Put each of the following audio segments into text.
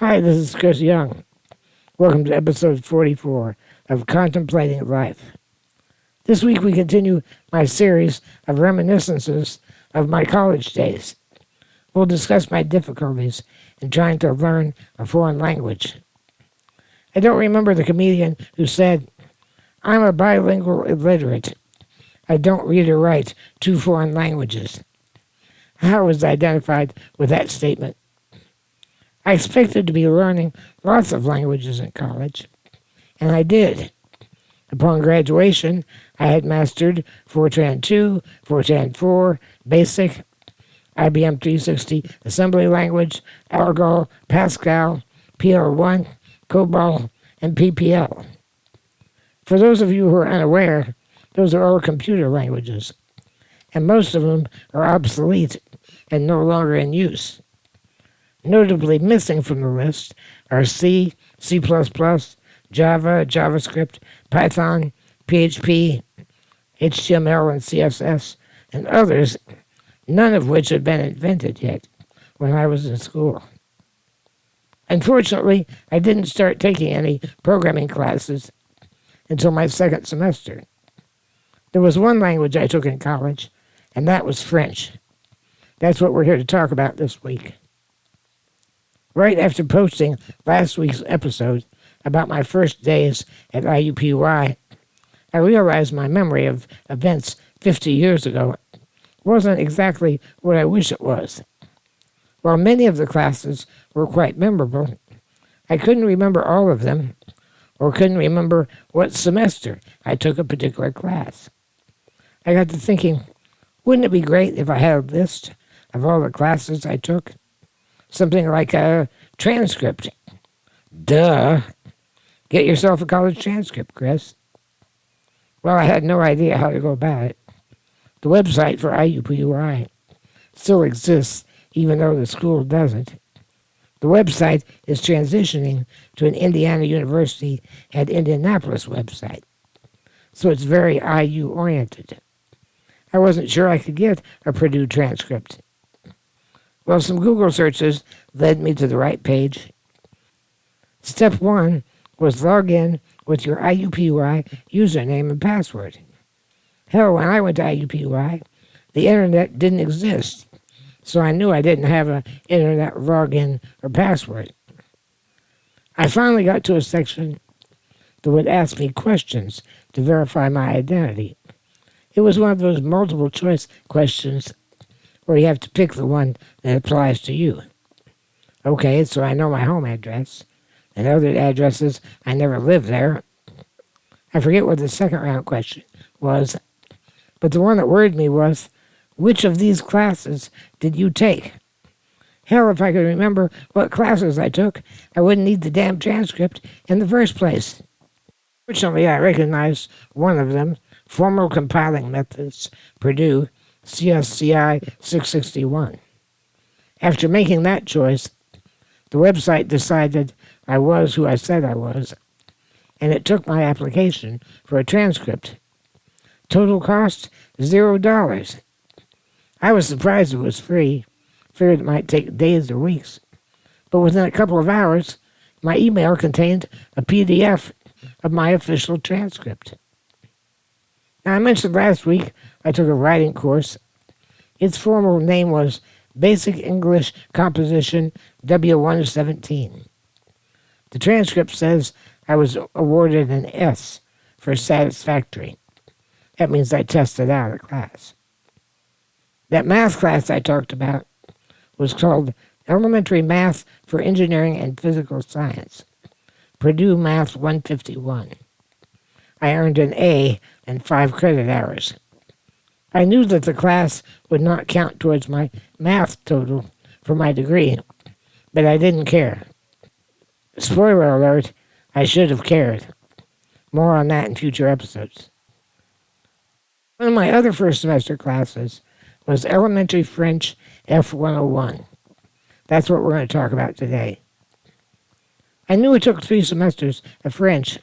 Hi, this is Chris Young. Welcome to episode 44 of Contemplating Life. This week we continue my series of reminiscences of my college days. We'll discuss my difficulties in trying to learn a foreign language. I don't remember the comedian who said, "I'm a bilingual illiterate. I don't read or write two foreign languages." I was identified with that statement. I expected to be learning lots of languages in college, and I did. Upon graduation, I had mastered Fortran 2, Fortran 4, Basic, IBM 360 Assembly Language, Algol, Pascal, PL1, COBOL, and PPL. For those of you who are unaware, those are all computer languages, and most of them are obsolete and no longer in use. Notably missing from the list are C, C++, Java, JavaScript, Python, PHP, HTML and CSS, and others, none of which had been invented yet when I was in school. Unfortunately, I didn't start taking any programming classes until my second semester. There was one language I took in college, and that was French. That's what we're here to talk about this week. Right after posting last week's episode about my first days at IUPUI, I realized my memory of events 50 years ago wasn't exactly what I wish it was. While many of the classes were quite memorable, I couldn't remember all of them, or couldn't remember what semester I took a particular class. I got to thinking, wouldn't it be great if I had a list of all the classes I took? Something like a transcript. Duh. Get yourself a college transcript, Chris. Well, I had no idea how to go about it. The website for IUPUI still exists, even though the school doesn't. The website is transitioning to an Indiana University at Indianapolis website, so it's very IU-oriented. I wasn't sure I could get a Purdue transcript. Well, some Google searches led me to the right page. Step 1 was log in with your IUPUI username and password. Hell, when I went to IUPUI, the internet didn't exist, so I knew I didn't have an internet login or password. I finally got to a section that would ask me questions to verify my identity. It was one of those multiple choice questions where you have to pick the one that applies to you. Okay, so I know my home address, and other addresses I never lived there. I forget what the second round question was, but the one that worried me was, which of these classes did you take? Hell, if I could remember what classes I took, I wouldn't need the damn transcript in the first place. Fortunately, I recognized one of them, Formal Compiling Methods, Purdue, CSCI 661. After making that choice, the website decided I was who I said I was, and it took my application for a transcript. Total cost, $0. I was surprised it was free, figured it might take days or weeks, but within a couple of hours, my email contained a PDF of my official transcript. Now, I mentioned last week I took a writing course. Its formal name was Basic English Composition W117. The transcript says I was awarded an S for satisfactory. That means I tested out a class. That math class I talked about was called Elementary Math for Engineering and Physical Science, Purdue Math 151. I earned an A and 5 credit hours. I knew that the class would not count towards my math total for my degree, but I didn't care. Spoiler alert, I should have cared. More on that in future episodes. One of my other first semester classes was Elementary French F101. That's what we're going to talk about today. I knew it took 3 semesters of French,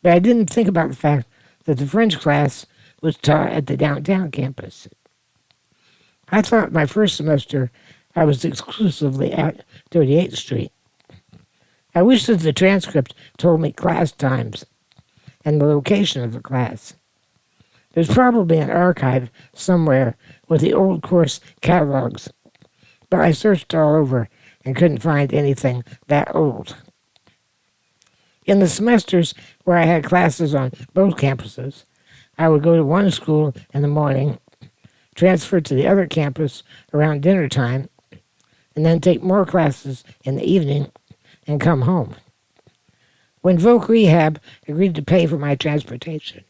but I didn't think about the fact that the French class was taught at the downtown campus. I thought my first semester I was exclusively at 38th Street. I wish that the transcript told me class times and the location of the class. There's probably an archive somewhere with the old course catalogs, but I searched all over and couldn't find anything that old. In the semesters where I had classes on both campuses, I would go to one school in the morning, transfer to the other campus around dinner time, and then take more classes in the evening and come home. When Voc Rehab agreed to pay for my transportation,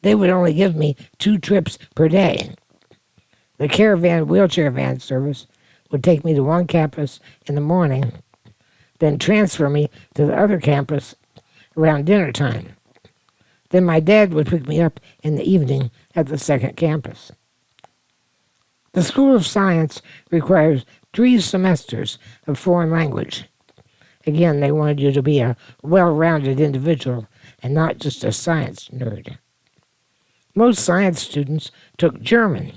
they would only give me 2 trips per day. The caravan wheelchair van service would take me to one campus in the morning, then transfer me to the other campus around dinner time. Then my dad would pick me up in the evening at the second campus. The School of Science requires 3 semesters of foreign language. Again, they wanted you to be a well-rounded individual and not just a science nerd. Most science students took German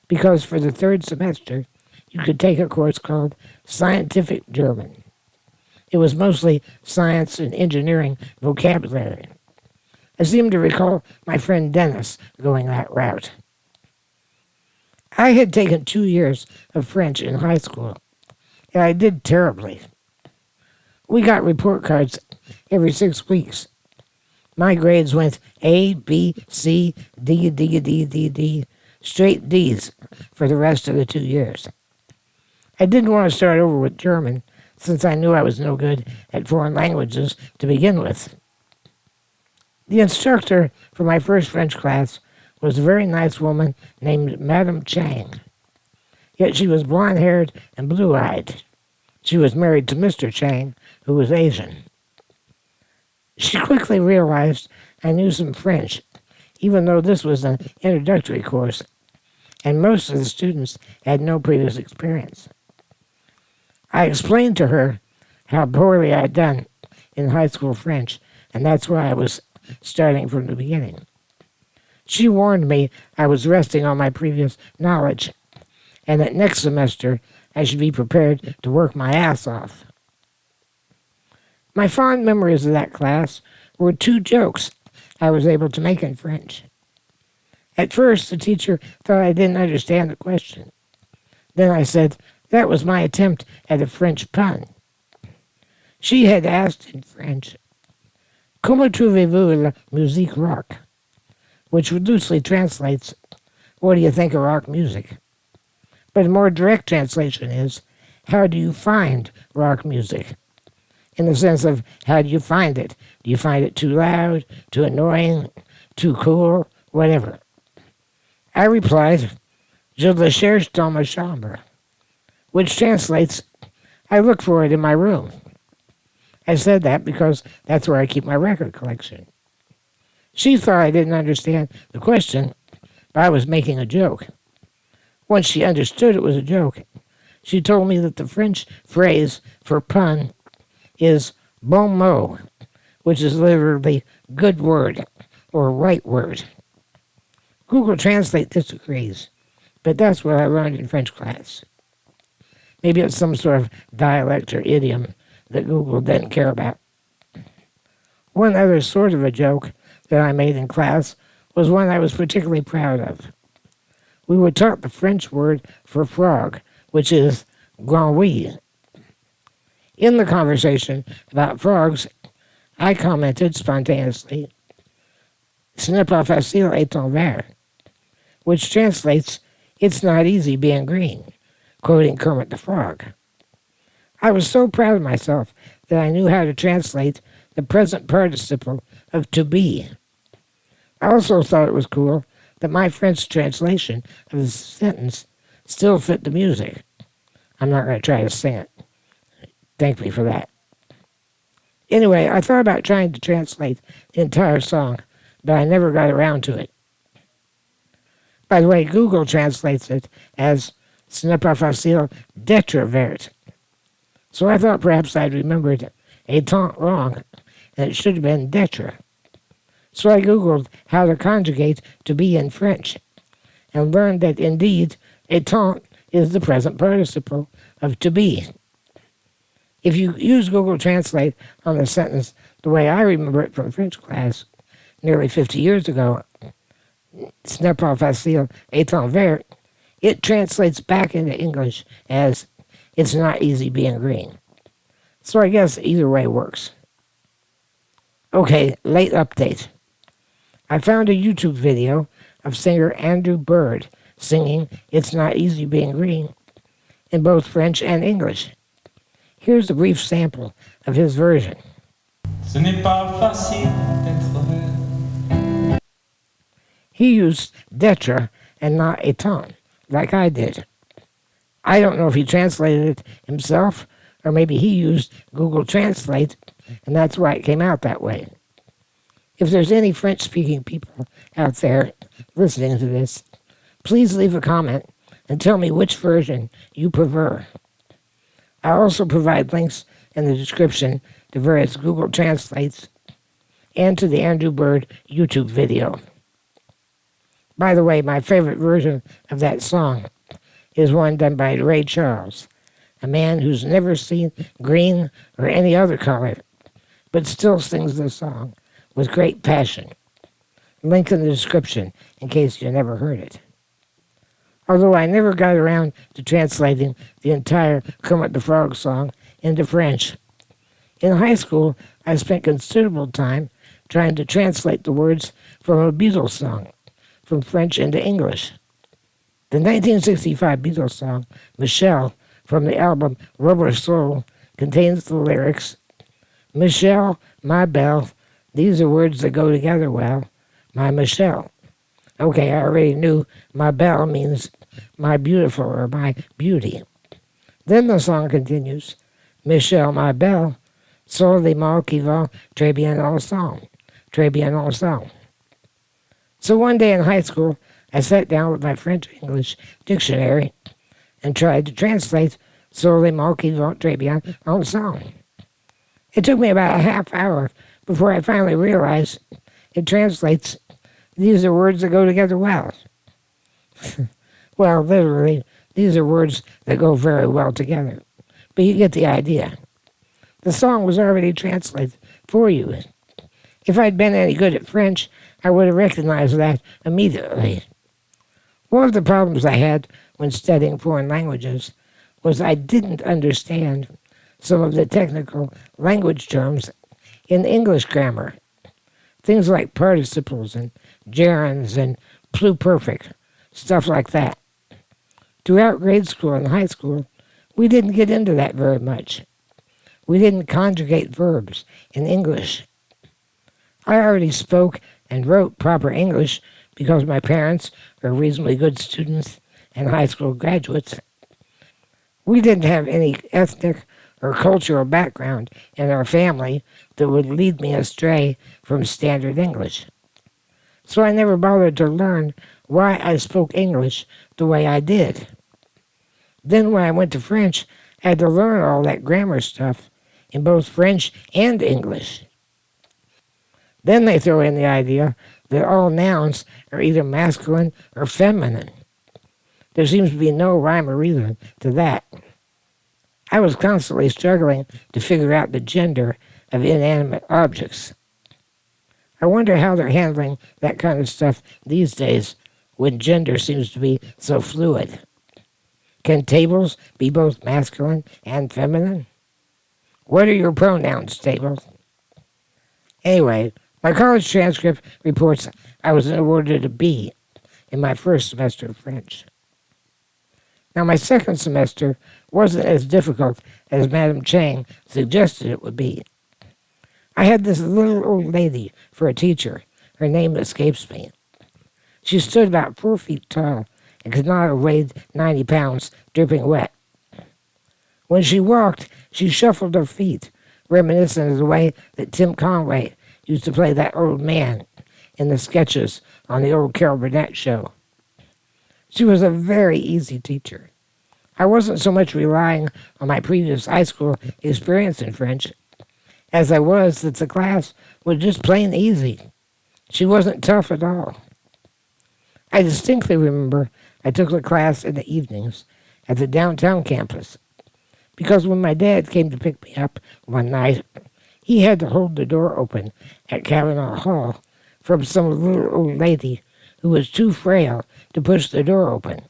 because for the 3rd semester, you could take a course called Scientific German. It was mostly science and engineering vocabulary. I seem to recall my friend Dennis going that route. I had taken 2 years of French in high school, and I did terribly. We got report cards every 6 weeks. My grades went A, B, C, D, D, D, D, D, straight Ds for the rest of the 2 years. I didn't want to start over with German, since I knew I was no good at foreign languages to begin with. The instructor for my first French class was a very nice woman named Madame Chang. Yet she was blonde-haired and blue-eyed. She was married to Mr. Chang, who was Asian. She quickly realized I knew some French, even though this was an introductory course, and most of the students had no previous experience. I explained to her how poorly I'd done in high school French, and that's why I was starting from the beginning. She warned me I was resting on my previous knowledge, and that next semester I should be prepared to work my ass off. My fond memories of that class were 2 jokes I was able to make in French. At first, the teacher thought I didn't understand the question. Then I said that was my attempt at a French pun. She had asked in French, "Comment trouvez-vous la musique rock?" which loosely translates, "What do you think of rock music?" But a more direct translation is, "How do you find rock music?" In the sense of, how do you find it? Do you find it too loud, too annoying, too cool, whatever? I replied, "Je le cherche dans ma chambre," which translates, "I look for it in my room." I said that because that's where I keep my record collection. She thought I didn't understand the question, but I was making a joke. Once she understood it was a joke, she told me that the French phrase for pun is bon mot, which is literally good word or right word. Google Translate disagrees, but that's what I learned in French class. Maybe it's some sort of dialect or idiom that Google didn't care about. One other sort of a joke that I made in class was one I was particularly proud of. We were taught the French word for frog, which is grenouille. In the conversation about frogs, I commented spontaneously, "Ce n'est pas facile étant vert," which translates, "It's not easy being green," quoting Kermit the Frog. I was so proud of myself that I knew how to translate the present participle of to be. I also thought it was cool that my French translation of the sentence still fit the music. I'm not going to try to sing it. Thank me for that. Anyway, I thought about trying to translate the entire song, but I never got around to it. By the way, Google translates it as "Ce n'est pas facile d'être vert." So I thought perhaps I'd remembered étant wrong, and it should have been d'être. So I Googled how to conjugate to be in French, and learned that indeed étant is the present participle of to be. If you use Google Translate on the sentence the way I remember it from French class nearly 50 years ago, ce n'est pas facile étant vert, it translates back into English as it's not easy being green. So I guess either way works. Okay, late update. I found a YouTube video of singer Andrew Bird singing It's Not Easy Being Green in both French and English. Here's a brief sample of his version. Ce n'est pas facile d'être vert. He used d'être and not étant, like I did. I don't know if he translated it himself, or maybe he used Google Translate, and that's why it came out that way. If there's any French-speaking people out there listening to this, please leave a comment and tell me which version you prefer. I'll also provide links in the description to various Google Translates and to the Andrew Bird YouTube video. By the way, my favorite version of that song is one done by Ray Charles, a man who's never seen green or any other color, but still sings the song with great passion. Link in the description in case you never heard it. Although I never got around to translating the entire Kermit the Frog song into French. In high school, I spent considerable time trying to translate the words from a Beatles song from French into English. The 1965 Beatles song, Michelle, from the album Rubber Soul, contains the lyrics, Michelle, my belle, these are words that go together well, my Michelle. Okay, I already knew my belle means my beautiful or my beauty. Then the song continues, Michelle, my belle, sont les mots qui vont très bien ensemble, très bien ensemble. So one day in high school, I sat down with my French-English dictionary and tried to translate sont les mots qui vont très bien ensemble. It took me about a half hour before I finally realized it translates, these are words that go together well. Well, literally, these are words that go very well together. But you get the idea. The song was already translated for you. If I'd been any good at French, I would have recognized that immediately. One of the problems I had when studying foreign languages was I didn't understand some of the technical language terms in English grammar. Things like participles and gerunds and pluperfect, stuff like that. Throughout grade school and high school, we didn't get into that very much. We didn't conjugate verbs in English. I already spoke and wrote proper English because my parents were reasonably good students and high school graduates. We didn't have any ethnic or cultural background in our family that would lead me astray from standard English. So I never bothered to learn why I spoke English the way I did. Then when I went to French, I had to learn all that grammar stuff in both French and English. Then they throw in the idea that all nouns are either masculine or feminine. There seems to be no rhyme or reason to that. I was constantly struggling to figure out the gender of inanimate objects. I wonder how they're handling that kind of stuff these days when gender seems to be so fluid. Can tables be both masculine and feminine? What are your pronouns, tables? Anyway, my college transcript reports I was awarded a B in my first semester of French. Now, my second semester wasn't as difficult as Madame Chang suggested it would be. I had this little old lady for a teacher. Her name escapes me. She stood about 4 feet tall and could not have weighed 90 pounds, dripping wet. When she walked, she shuffled her feet, reminiscent of the way that Tim Conway used to play that old man in the sketches on the old Carol Burnett show. She was a very easy teacher. I wasn't so much relying on my previous high school experience in French as I was that the class was just plain easy. She wasn't tough at all. I distinctly remember I took the class in the evenings at the downtown campus because when my dad came to pick me up one night, he had to hold the door open at Kavanaugh Hall from some little old lady who was too frail to push the door open.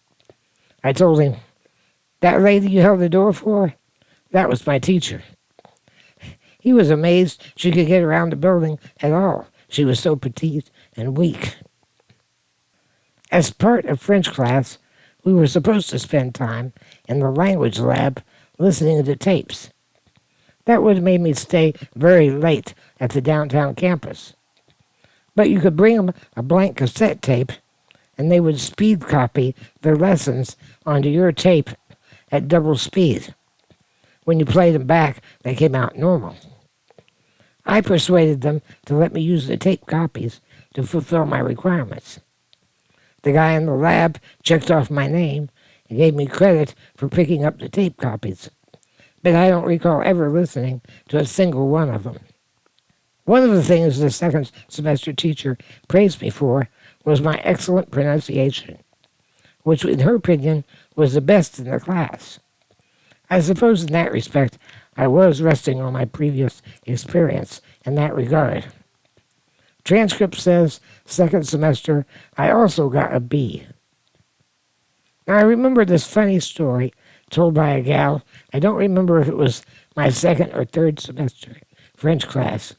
I told him, "That lady you held the door for? That was my teacher." He was amazed she could get around the building at all. She was so petite and weak. As part of French class, we were supposed to spend time in the language lab listening to tapes. That would have made me stay very late at the downtown campus. But you could bring them a blank cassette tape, and they would speed copy their lessons onto your tape at double speed. When you played them back, they came out normal. I persuaded them to let me use the tape copies to fulfill my requirements. The guy in the lab checked off my name and gave me credit for picking up the tape copies, but I don't recall ever listening to a single one of them. One of the things the second semester teacher praised me for was my excellent pronunciation, which in her opinion was the best in the class. I suppose in that respect I was resting on my previous experience in that regard. Transcript says, second semester, I also got a B. Now I remember this funny story told by a gal. I don't remember if it was my second or third semester French class.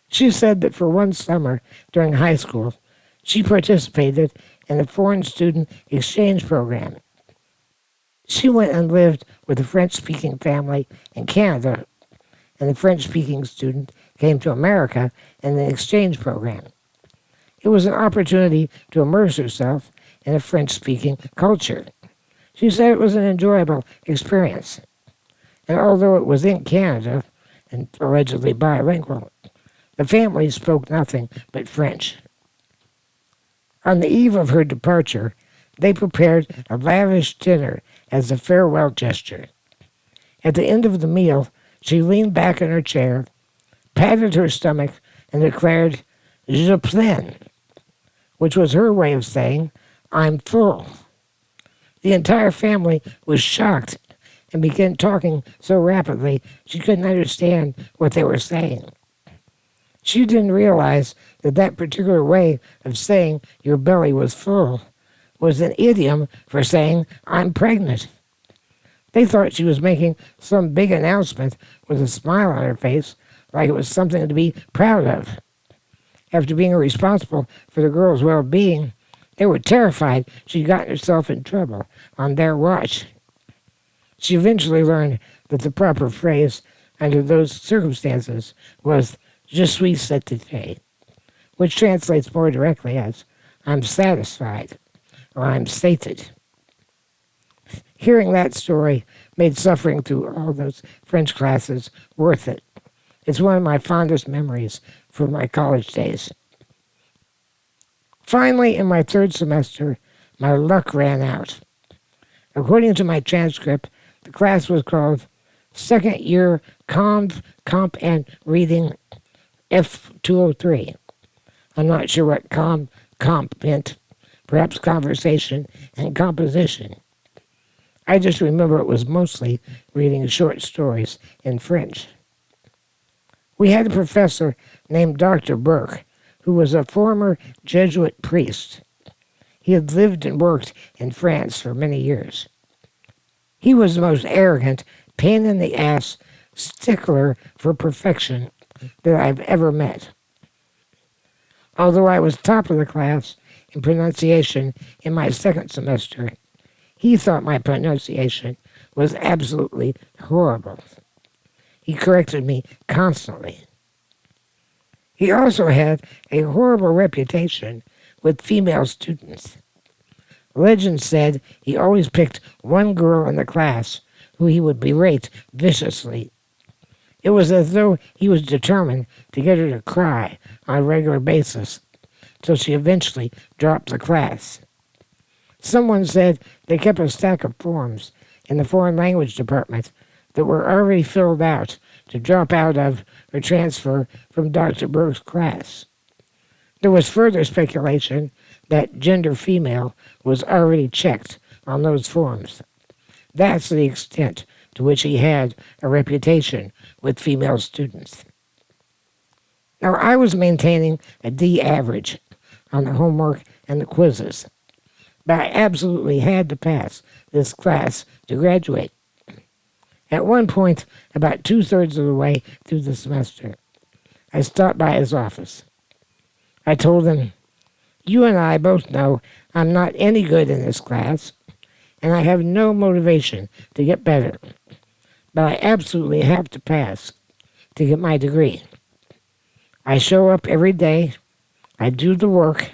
She said that for one summer during high school, she participated in a foreign student exchange program. She went and lived with a French-speaking family in Canada, and the French-speaking student came to America in the exchange program. It was an opportunity to immerse herself in a French-speaking culture. She said it was an enjoyable experience. And although it was in Canada and allegedly bilingual, the family spoke nothing but French. On the eve of her departure, they prepared a lavish dinner as a farewell gesture. At the end of the meal, she leaned back in her chair, patted her stomach, and declared, "Je plains," which was her way of saying, "I'm full." The entire family was shocked and began talking so rapidly she couldn't understand what they were saying. She didn't realize that that particular way of saying your belly was full was an idiom for saying, "I'm pregnant." They thought she was making some big announcement with a smile on her face, like it was something to be proud of. After being responsible for the girl's well-being, they were terrified she'd gotten herself in trouble on their watch. She eventually learned that the proper phrase under those circumstances was "Je suis satisfait," which translates more directly as "I'm satisfied" or "I'm sated." Hearing that story made suffering through all those French classes worth it. It's one of my fondest memories from my college days. Finally, in my third semester, my luck ran out. According to my transcript, the class was called Second Year Comp and Reading F203. I'm not sure what comp meant, perhaps conversation and composition. I just remember it was mostly reading short stories in French. We had a professor named Dr. Burke, who was a former Jesuit priest. He had lived and worked in France for many years. He was the most arrogant, pain-in-the-ass stickler for perfection that I've ever met. Although I was top of the class in pronunciation in my second semester, he thought my pronunciation was absolutely horrible. He corrected me constantly. He also had a horrible reputation with female students. Legend said he always picked one girl in the class who he would berate viciously. It was as though he was determined to get her to cry on a regular basis, till she eventually dropped the class. Someone said they kept a stack of forms in the foreign language department that were already filled out to drop out of or transfer from Dr. Burke's class. There was further speculation that gender female was already checked on those forms. That's the extent to which he had a reputation with female students. Now, I was maintaining a D average on the homework and the quizzes, but I absolutely had to pass this class to graduate. At one point, about 2/3 of the way through the semester, I stopped by his office. I told him, "You and I both know I'm not any good in this class, and I have no motivation to get better, but I absolutely have to pass to get my degree. I show up every day, I do the work,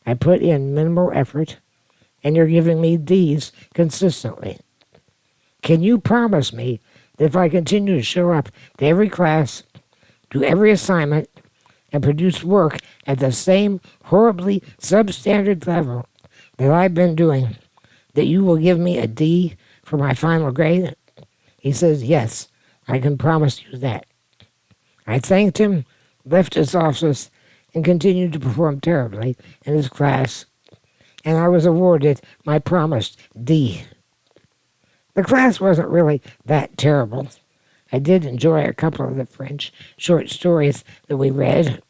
I put in minimal effort, and you're giving me D's consistently. Can you promise me that if I continue to show up to every class, do every assignment, and produce work at the same horribly substandard level that I've been doing, that you will give me a D for my final grade?" He says, "Yes, I can promise you that." I thanked him, left his office, and continued to perform terribly in his class, and I was awarded my promised D. The class wasn't really that terrible. I did enjoy a couple of the French short stories that we read.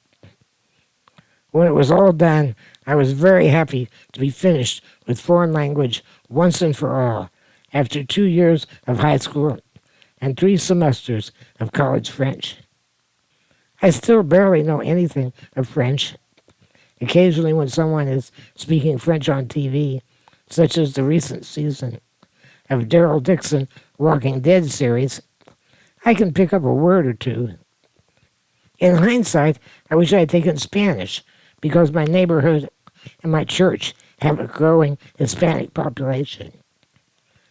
When it was all done, I was very happy to be finished with foreign language once and for all, after 2 years of high school and 3 semesters of college French. I still barely know anything of French. Occasionally when someone is speaking French on TV, such as the recent season of Daryl Dixon Walking Dead series, I can pick up a word or two. In hindsight, I wish I had taken Spanish, because my neighborhood and my church have a growing Hispanic population.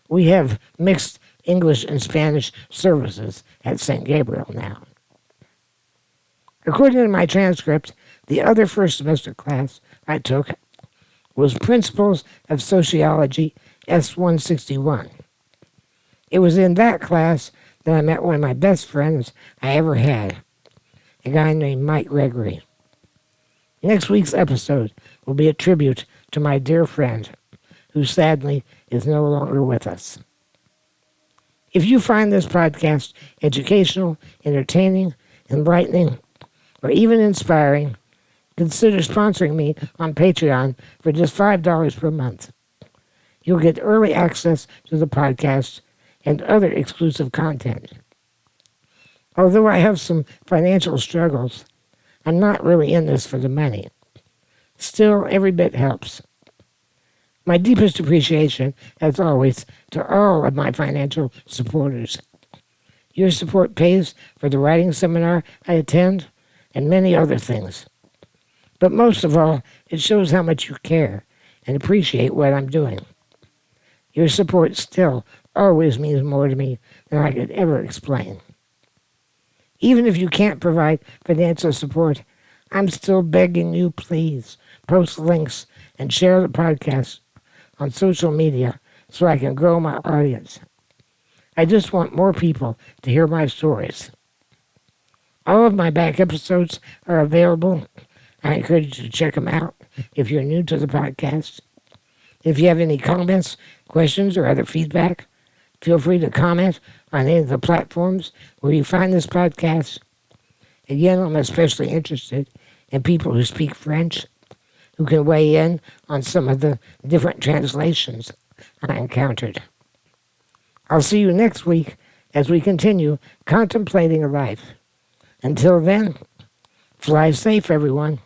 We have mixed English and Spanish services at St. Gabriel now. According to my transcript, the other first semester class I took was Principles of Sociology S161. It was in that class that I met one of my best friends I ever had, a guy named Mike Gregory. Next week's episode will be a tribute to my dear friend, who sadly is no longer with us. If you find this podcast educational, entertaining, enlightening, or even inspiring, consider sponsoring me on Patreon for just $5 per month. You'll get early access to the podcast and other exclusive content. Although I have some financial struggles, I'm not really in this for the money. Still, every bit helps. My deepest appreciation, as always, to all of my financial supporters. Your support pays for the writing seminar I attend and many other things. But most of all, it shows how much you care and appreciate what I'm doing. Your support still always means more to me than I could ever explain. Even if you can't provide financial support, I'm still begging you, please post links and share the podcast on social media so I can grow my audience. I just want more people to hear my stories. All of my back episodes are available. I encourage you to check them out if you're new to the podcast. If you have any comments, questions, or other feedback, feel free to comment on any of the platforms where you find this podcast. Again, I'm especially interested in people who speak French, who can weigh in on some of the different translations I encountered. I'll see you next week as we continue contemplating life. Until then, fly safe, everyone.